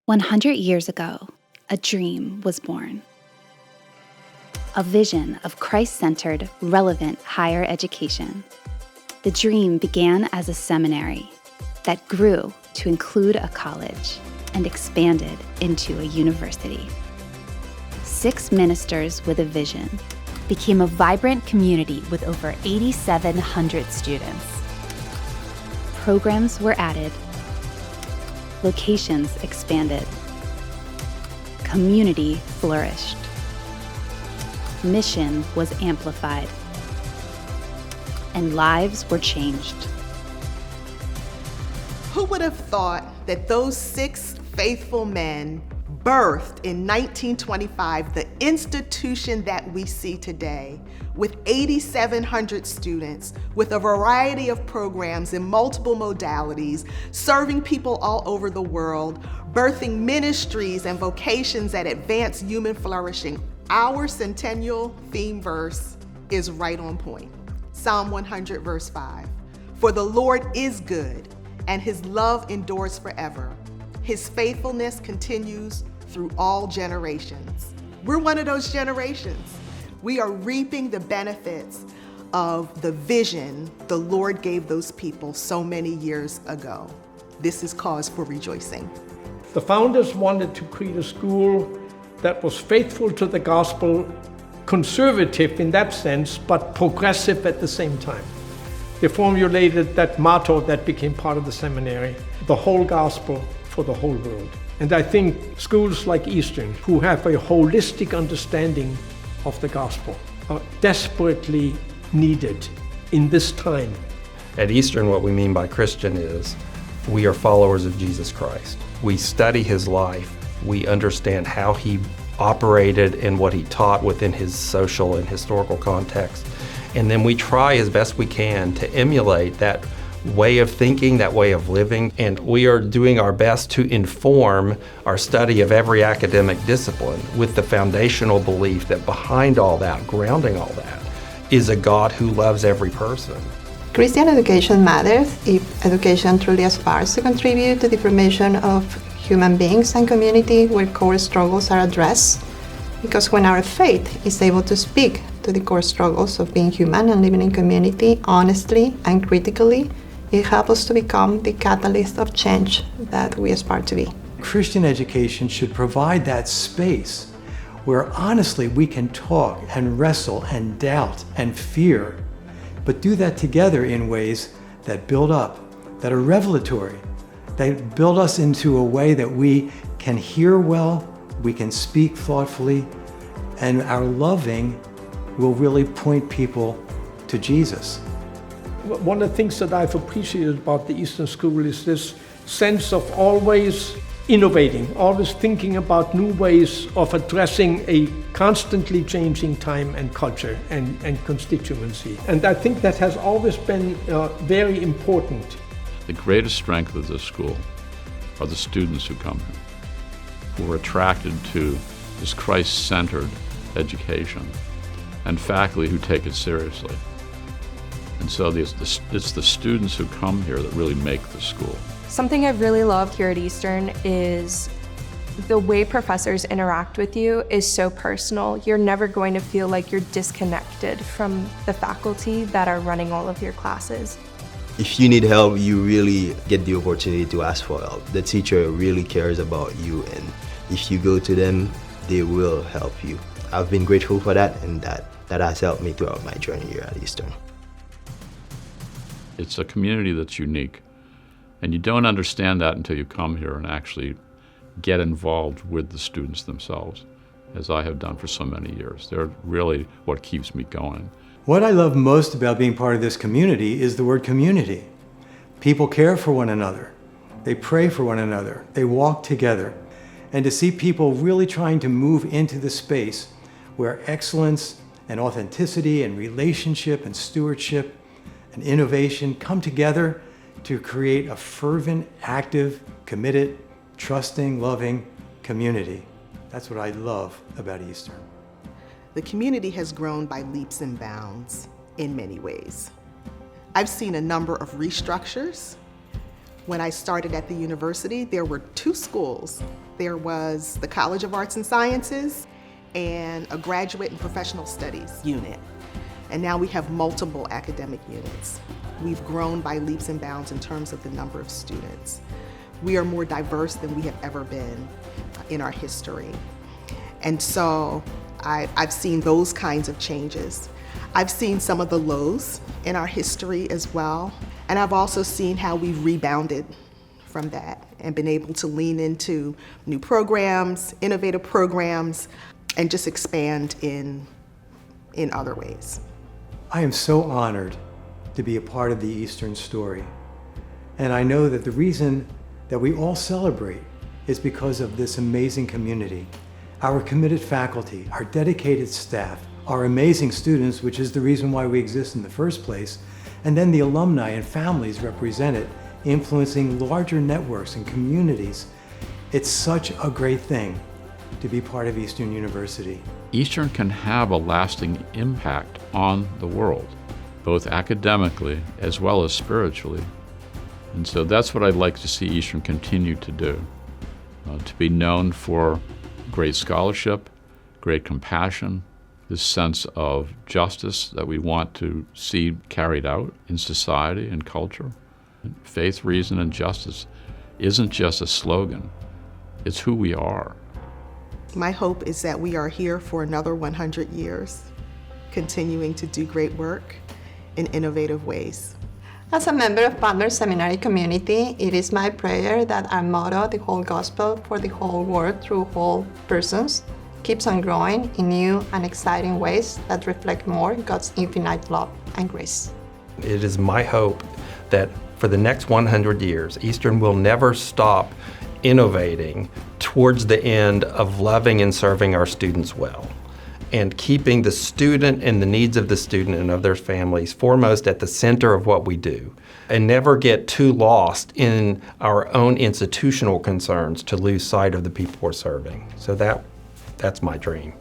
100 years ago, a dream was born. A vision of Christ-centered, relevant higher education. The dream began as a seminary that grew to include a college and expanded into a university. 6 ministers with a vision became a vibrant community with over 8,700 students. Programs were added. Locations expanded. Community flourished. Mission was amplified. And lives were changed. Who would have thought that those 6 faithful men birthed in 1925 the institution that we see today, with 8,700 students, with a variety of programs in multiple modalities, serving people all over the world, birthing ministries and vocations that advance human flourishing. Our centennial theme verse is right on point. Psalm 100, verse 5. For the Lord is good, and his love endures forever. His faithfulness continues through all generations. We're one of those generations. We are reaping the benefits of the vision the Lord gave those people so many years ago. This is cause for rejoicing. The founders wanted to create a school that was faithful to the gospel, conservative in that sense, but progressive at the same time. They formulated that motto that became part of the seminary, the whole gospel for the whole world. And I think schools like Eastern, who have a holistic understanding of the gospel, are desperately needed in this time. At Eastern, what we mean by Christian is we are followers of Jesus Christ. We study his life. We understand how he operated and what he taught within his social and historical context. And then we try as best we can to emulate that way of thinking, that way of living, and we are doing our best to inform our study of every academic discipline with the foundational belief that behind all that, grounding all that, is a God who loves every person. Christian education matters if education truly aspires to contribute to the formation of human beings and community where core struggles are addressed, because when our faith is able to speak to the core struggles of being human and living in community honestly and critically, it helps us to become the catalyst of change that we aspire to be. Christian education should provide that space where honestly we can talk and wrestle and doubt and fear, but do that together in ways that build up, that are revelatory, that build us into a way that we can hear well, we can speak thoughtfully, and our loving will really point people to Jesus. One of the things that I've appreciated about the Eastern School is this sense of always innovating, always thinking about new ways of addressing a constantly changing time and culture and constituency. And I think that has always been very important. The greatest strength of this school are the students who come here, who are attracted to this Christ-centered education, and faculty who take it seriously. And so it's the students who come here that really make the school. Something I've really loved here at Eastern is the way professors interact with you is so personal. You're never going to feel like you're disconnected from the faculty that are running all of your classes. If you need help, you really get the opportunity to ask for help. The teacher really cares about you, and if you go to them, they will help you. I've been grateful for that, and that has helped me throughout my journey here at Eastern. It's a community that's unique, and you don't understand that until you come here and actually get involved with the students themselves, as I have done for so many years. They're really what keeps me going. What I love most about being part of this community is the word community. People care for one another. They pray for one another. They walk together. And to see people really trying to move into the space where excellence and authenticity and relationship and stewardship and innovation come together to create a fervent, active, committed, trusting, loving community. That's what I love about Eastern. The community has grown by leaps and bounds in many ways. I've seen a number of restructures. When I started at the university, there were 2 schools There was the College of Arts and Sciences and a graduate and professional studies unit. And now we have multiple academic units. We've grown by leaps and bounds in terms of the number of students. We are more diverse than we have ever been in our history. And so I've seen those kinds of changes. I've seen some of the lows in our history as well. And I've also seen how we've rebounded from that and been able to lean into new programs, innovative programs, and just expand in other ways. I am so honored to be a part of the Eastern story. And I know that the reason that we all celebrate is because of this amazing community, our committed faculty, our dedicated staff, our amazing students, which is the reason why we exist in the first place, and then the alumni and families represented, influencing larger networks and communities. It's such a great thing to be part of Eastern University. Eastern can have a lasting impact on the world, both academically as well as spiritually. And so that's what I'd like to see Eastern continue to do, to be known for great scholarship, great compassion, this sense of justice that we want to see carried out in society and culture. Faith, reason, and justice isn't just a slogan, it's who we are. My hope is that we are here for another 100 years, continuing to do great work in innovative ways. As a member of Butler Seminary community, it is my prayer that our motto, the whole gospel for the whole world through whole persons, keeps on growing in new and exciting ways that reflect more God's infinite love and grace. It is my hope that for the next 100 years, Eastern will never stop innovating towards the end of loving and serving our students well, and keeping the student and the needs of the student and of their families foremost at the center of what we do, and never get too lost in our own institutional concerns to lose sight of the people we're serving. So that's my dream.